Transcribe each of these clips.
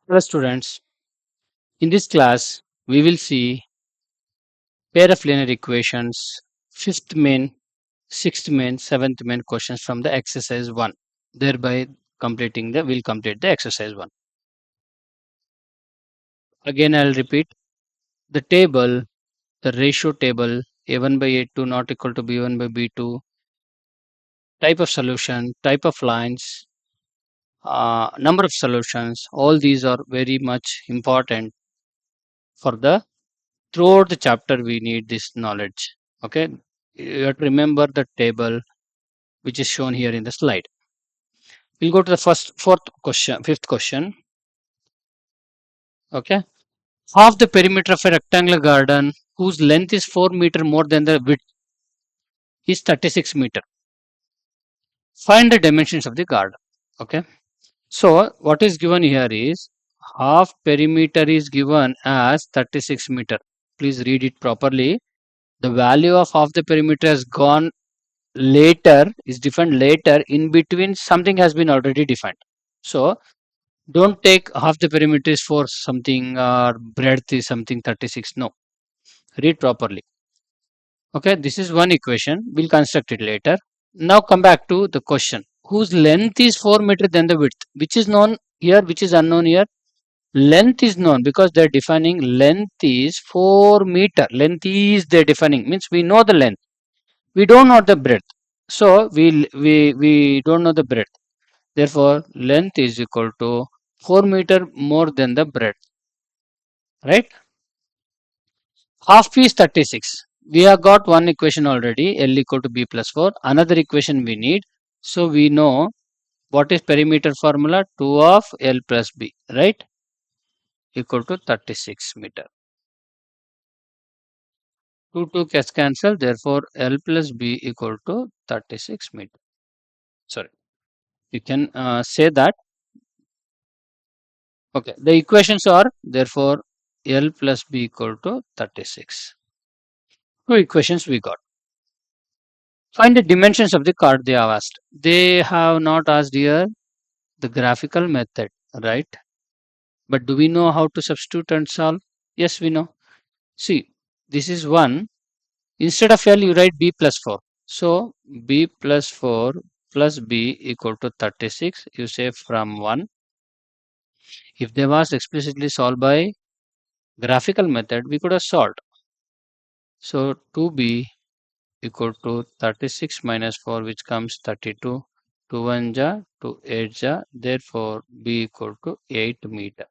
Hello students, in this class we will see pair of linear equations, fifth main, sixth main, seventh main questions from the exercise 1, thereby we'll complete the exercise 1. Again I'll repeat the table, the ratio table a1 by a2 not equal to b1 by b2, type of solution, type of lines, number of solutions, all these are very much important for the throughout the chapter we need this knowledge. Okay, you have to remember the table which is shown here in the slide. We'll go to the fifth question. Okay, half the perimeter of a rectangular garden whose length is 4 meter more than the width is 36 meter. Find the dimensions of the garden. Okay, so what is given here is half perimeter is given as 36 meter. Please read it properly. The value of half the perimeter has gone later, is defined later. In between something has been already defined, so don't take half the perimeter is for something or breadth is something 36. No, read properly. Okay, this is one equation, we'll construct it later. Now come back to the question, whose length is 4 meter than the width, which is known here, which is unknown here. Length is known because they're defining length is 4 meter. Length is they're defining, means we know the length, we don't know the breadth, so we don't know the breadth. Therefore length is equal to 4 meter more than the breadth, right? Half p is 36. We have got one equation already, L equal to b plus 4. Another equation we need, so we know what is perimeter formula, 2 of L plus b, right, equal to 36 meter. 2 gets cancelled, therefore L plus b equal to 36 meter. Sorry, you can say that. Okay, the equations are therefore L plus b equal to 36. Two equations we got. Find the dimensions of the card they have asked. They have not asked here the graphical method, right? But do we know how to substitute and solve? Yes, we know. See, this is 1. Instead of L, you write b plus 4. So, b plus 4 plus b equal to 36. You say from 1. If they was explicitly solved by graphical method, we could have solved. So, 2b equal to 36 minus 4, which comes 32. 2 1 ja, 2 8 ja, therefore b equal to 8 meter.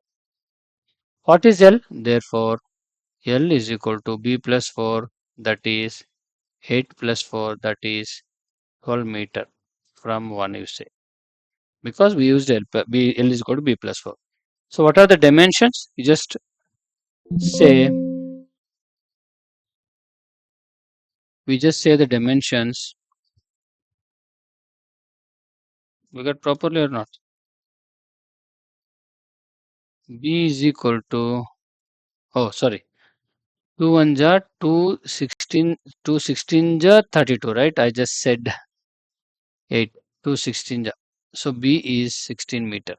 What is L? Therefore L is equal to b plus 4, that is 8 plus 4, that is 12 meter from 1, you say, because we used L is equal to b plus 4. So what are the dimensions? You just say, the dimensions. We got properly or not? B is equal to, oh sorry, 2 1 ja, 2 16, 2 16 ja 32, right? I just said 8, 2 16 ja. So B is 16 meter.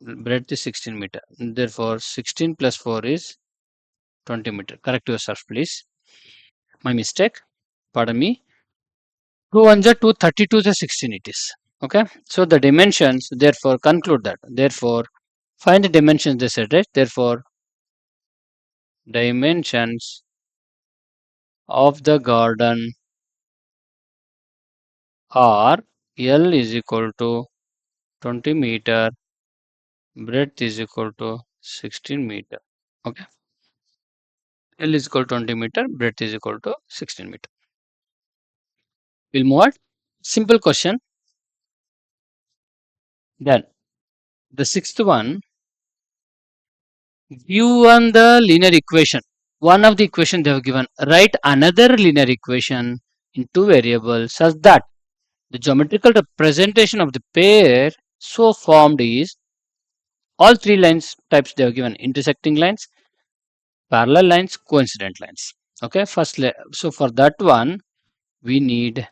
Breadth is 16 meter. Therefore 16 plus 4 is 20 meter. Correct yourself, please. My mistake. Pardon me. 2 1 ja 2, 32 is 16 it is. Okay. So the dimensions, therefore conclude that. Therefore find the dimensions they said, right? Therefore dimensions of the garden are L is equal to 20 meter, breadth is equal to 16 meter. Okay. L is equal to 20 meter, breadth is equal to 16 meter. We'll move on. Simple question. Then the sixth one, given the linear equation, one of the equation they have given, write another linear equation in two variables such that the geometrical representation of the pair so formed is all three lines types they have given: intersecting lines, parallel lines, coincident lines. Okay, so for that one we need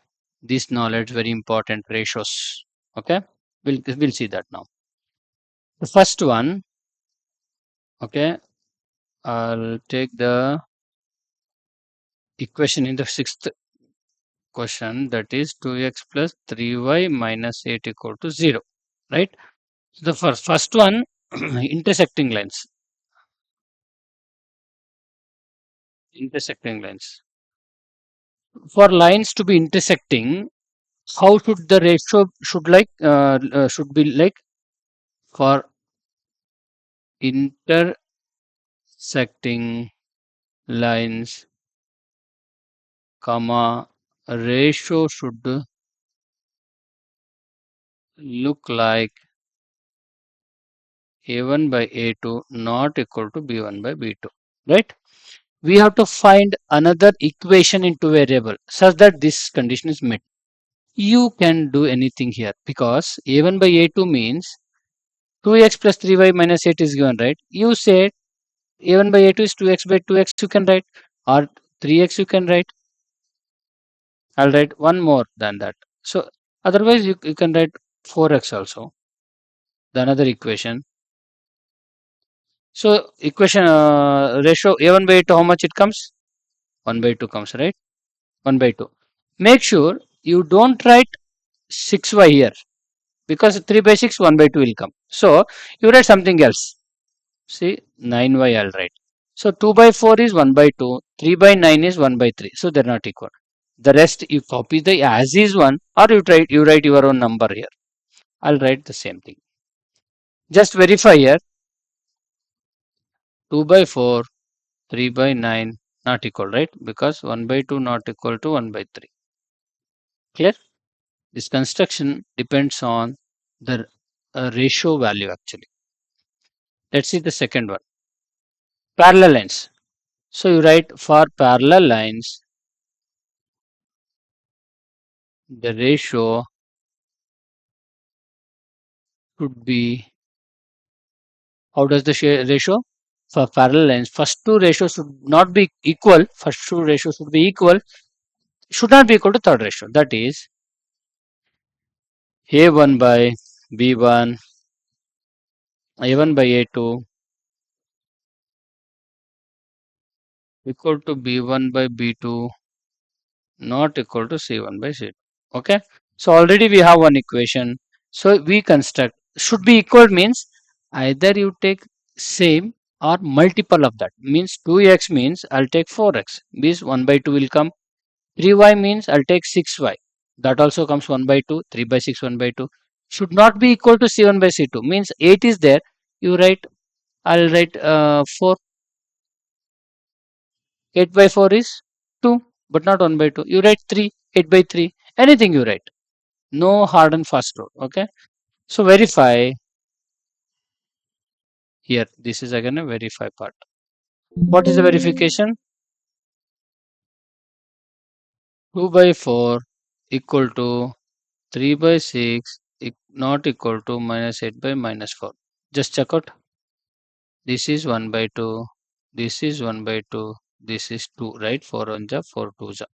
this knowledge, very important, ratios. Okay, we'll see that now. The first one, Okay, I'll take the equation in the sixth question, that is 2x plus 3y minus 8 equal to 0, right? The first one, intersecting lines. Intersecting lines. For lines to be intersecting, how should the ratio should be like? For intersecting lines, comma, ratio should look like a1 by a2 not equal to b1 by b2, right? We have to find another equation into variable such that this condition is met. You can do anything here because a1 by a2 means 2x plus 3y minus 8 is given, right? You say a1 by a2 is 2x by 2x, you can write, or 3x you can write. I'll write one more than that. So otherwise you can write 4x also, the another equation. So equation ratio a1 by a2, how much it comes? 1 by 2 comes, right? 1 by 2. Make sure you don't write 6y here because 3 by 6, 1 by 2 will come. So you write something else. See, 9y I'll write. So 2 by 4 is 1 by 2, 3 by 9 is 1 by 3. So they're not equal. The rest you copy the as is one, or you write your own number here. I'll write the same thing. Just verify here. 2 by 4, 3 by 9 not equal, right? Because 1 by 2 not equal to 1 by 3. Clear? This construction depends on the ratio value actually. Let's see the second one. Parallel lines. So you write for parallel lines, the ratio should be, how does the ratio? For parallel lines, first two ratios should not be equal. First two ratios should be equal, should not be equal to third ratio. That is a1 by b1, a1 by a2 equal to b1 by b2 not equal to c1 by c2. Okay. So already we have one equation. So we construct should be equal means either you take same or multiple of that. Means 2x means I'll take 4x. Means 1 by 2 will come. 3y means I'll take 6y. That also comes 1 by 2. 3 by 6, 1 by 2. Should not be equal to c1 by c2. Means 8 is there. You write, I'll write 4. 8 by 4 is 2, but not 1 by 2. You write 3. 8 by 3. Anything you write. No hard and fast rule. Okay. So verify here. This is again a verify part. What is the verification? 2 by 4 equal to 3 by 6 not equal to minus 8 by minus 4. Just check out. This is 1 by 2. This is 1 by 2. This is 2, right? 4 1 ja, 4 2 ja.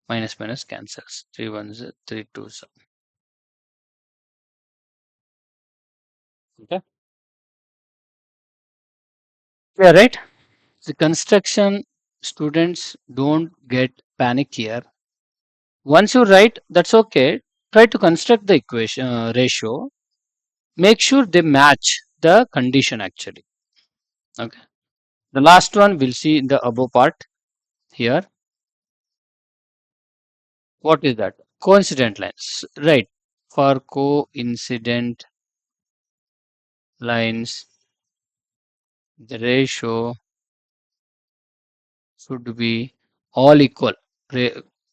Minus minus cancels. 3 1 ja, 3 2 ja. Okay. Yeah, right? The construction, students don't get panic here. Once you write, that's okay. Try to construct the equation ratio. Make sure they match the condition actually. Okay. The last one we'll see in the above part here. What is that? Coincident lines. Right. For coincident lines, the ratio should be all equal.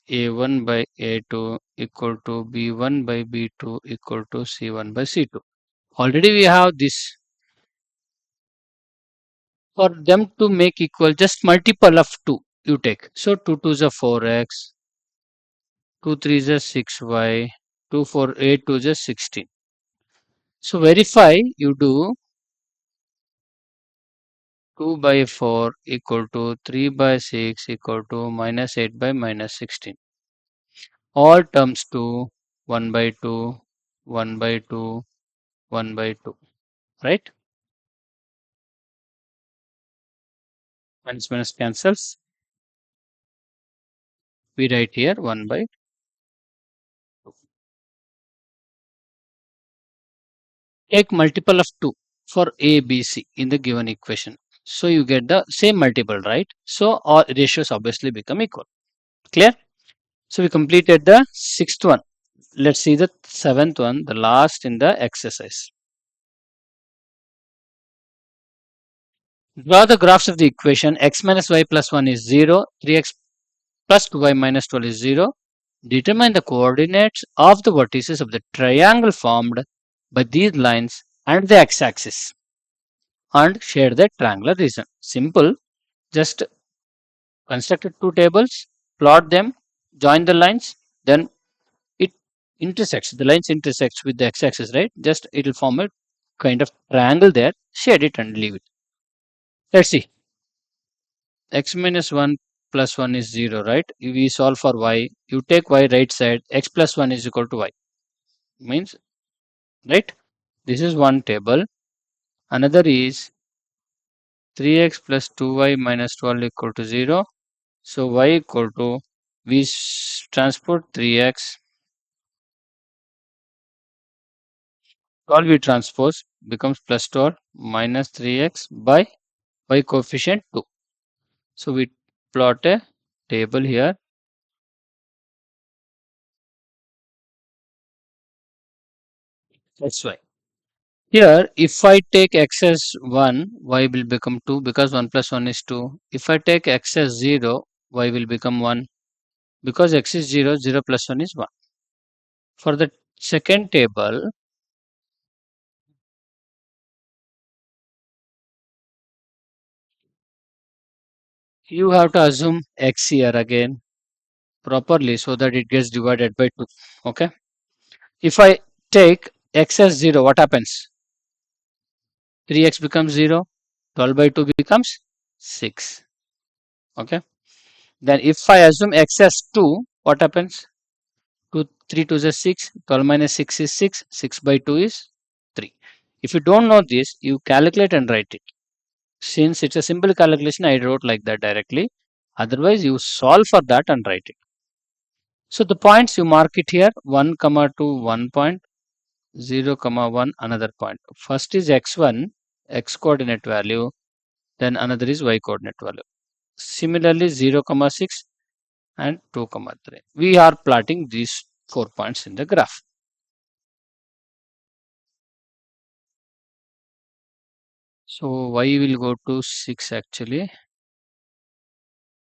A1 by A2 equal to B1 by B2 equal to C1 by C2. Already we have this. For them to make equal, just multiple of 2 you take. So 2 2 is a 4x, 2 3 is a 6y, 2 4 8 2 is a 16. So verify, you do 2 by 4 equal to 3 by 6 equal to minus 8 by minus 16. All terms to 1 by 2, 1 by 2, 1 by 2, right? Minus cancels. We write here 1 by 2. Take multiple of 2 for A, B, C in the given equation. So you get the same multiple, right? So all ratios obviously become equal. Clear? So we completed the sixth one. Let's see the seventh one, the last in the exercise. Draw the graphs of the equation x minus y plus 1 is 0, 3x plus 2y minus 12 is 0. Determine the coordinates of the vertices of the triangle formed by these lines and the x-axis and share the triangular region. Simple. Just construct two tables, plot them, join the lines, then it intersects. The lines intersects with the x-axis, right? Just it will form a kind of triangle there. Shade it and leave it. Let's see. X minus 1 plus 1 is 0, right? If we solve for y, you take y right side, x plus 1 is equal to y. Means, right? This is one table. Another is 3x plus 2y minus 12 equal to 0. So y equal to, we transport 3x, 12 we transpose becomes plus 12 minus 3x by y coefficient 2. So we plot a table here. That's why. Here, if I take x as 1, y will become 2 because 1 plus 1 is 2. If I take x as 0, y will become 1 because x is 0, 0 plus 1 is 1. For the second table, you have to assume x here again properly so that it gets divided by 2. Okay. If I take x as 0, what happens? 3x becomes 0, 12 by 2 becomes 6. Okay. Then if I assume x as 2, what happens? 2, 3 2 is 6, 12 minus 6 is 6, 6 by 2 is 3. If you don't know this, you calculate and write it. Since it's a simple calculation, I wrote like that directly. Otherwise, you solve for that and write it. So the points you mark it here 1 comma 2 1 point, 0 comma 1 another point. First is x1, x coordinate value, then another is y coordinate value. Similarly 0 comma 6 and 2 comma 3. We are plotting these 4 points in the graph. So y will go to 6 actually.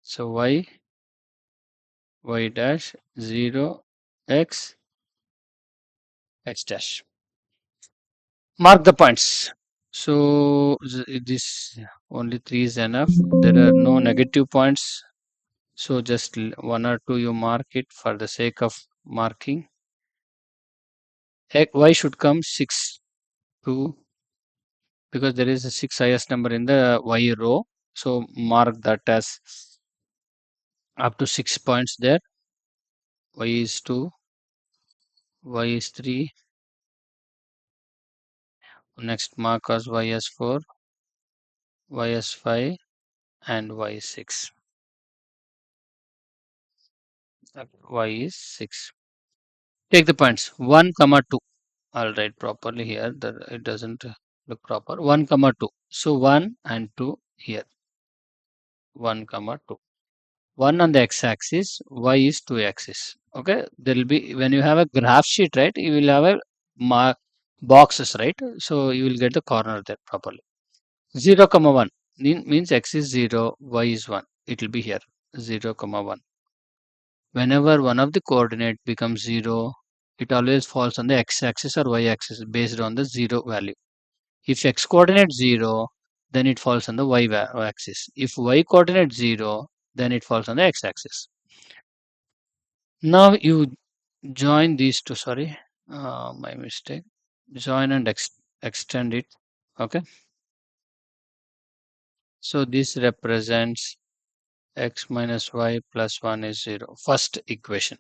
So y dash 0 x x dash. Mark the points. So this only 3 is enough. There are no negative points. So just one or two you mark it for the sake of marking. Y should come 6 2 because there is a 6 highest number in the y row. So mark that as up to 6 points there. Y is 2, y is 3. Next mark as y as 4, y as 5 and y is 6. Y is 6. Take the points 1 comma 2. I'll write properly here that it doesn't look proper. 1 comma 2. So 1 and 2 here. 1 comma 2. 1 on the x-axis, y is 2 axis. Okay, there will be when you have a graph sheet, right? You will have a boxes, right? So you will get the corner there properly. 0 comma 1 means x is 0, y is 1. It will be here 0 comma 1. Whenever one of the coordinate becomes 0, it always falls on the x-axis or y-axis based on the 0 value. If x coordinate 0, then it falls on the y-axis. If y coordinate 0, then it falls on the x-axis. Now you join these two, sorry, my mistake. Join and extend it. Okay. So this represents x minus y plus 1 is 0. First equation.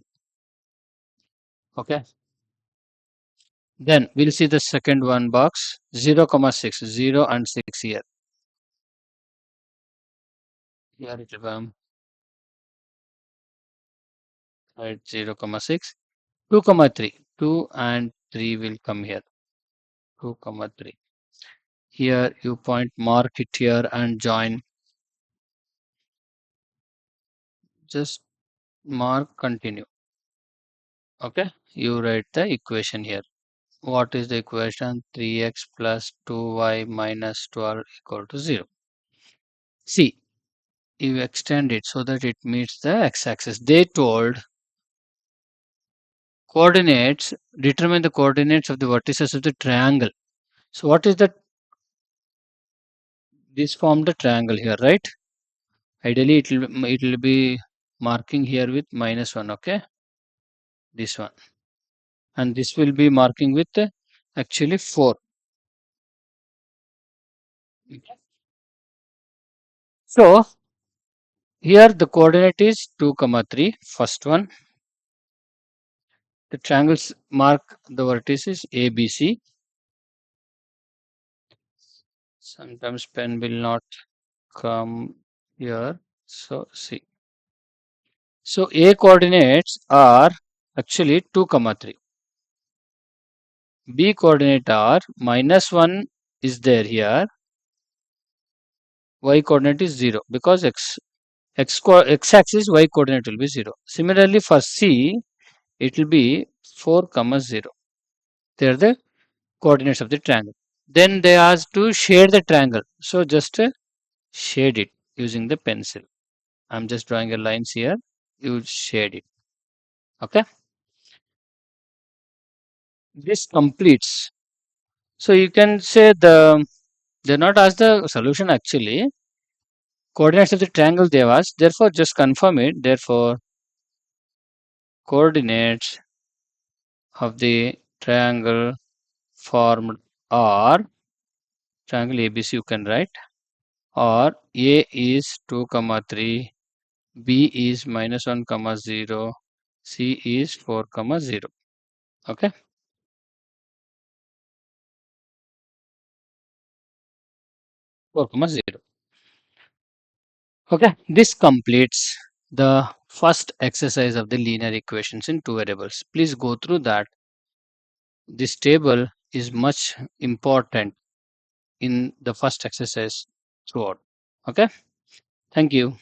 Okay. Then we'll see the second one box 0 comma 6, 0 and 6 here. Here it will come at 0 comma 6, 2 comma 3, 2 and 3 will come here, 2 comma 3. Here you point mark it here and join, just mark continue. Okay, you write the equation here. What is the equation? 3x plus 2y minus 12 equal to 0. See, you extend it so that it meets the x-axis. They told coordinates, determine the coordinates of the vertices of the triangle. So what is that? This form the triangle here, right? Ideally it will be marking here with -1, okay? This one. And this will be marking with actually 4. Okay. So here the coordinate is 2 comma 3, first one. The triangles mark the vertices ABC. Sometimes pen will not come here. So see. So A coordinates are actually 2 comma 3. B coordinate are -1 is there here. Y coordinate is 0 because x axis y coordinate will be 0. Similarly for C it will be 4 comma 0. They are the coordinates of the triangle. Then they ask to shade the triangle. So just shade it using the pencil. I'm just drawing a lines here. You shade it. Okay. This completes. So you can say they're not asked the solution actually. Coordinates of the triangle they have asked. Therefore, just confirm it. Therefore, coordinates of the triangle formed are triangle ABC you can write, or A is 2 comma 3, B is -1 comma 0, C is 4 comma 0. Okay. 4 comma 0. Okay. This completes the first exercise of the linear equations in two variables. Please go through that. This table is much important in the first exercise throughout. Okay. Thank you.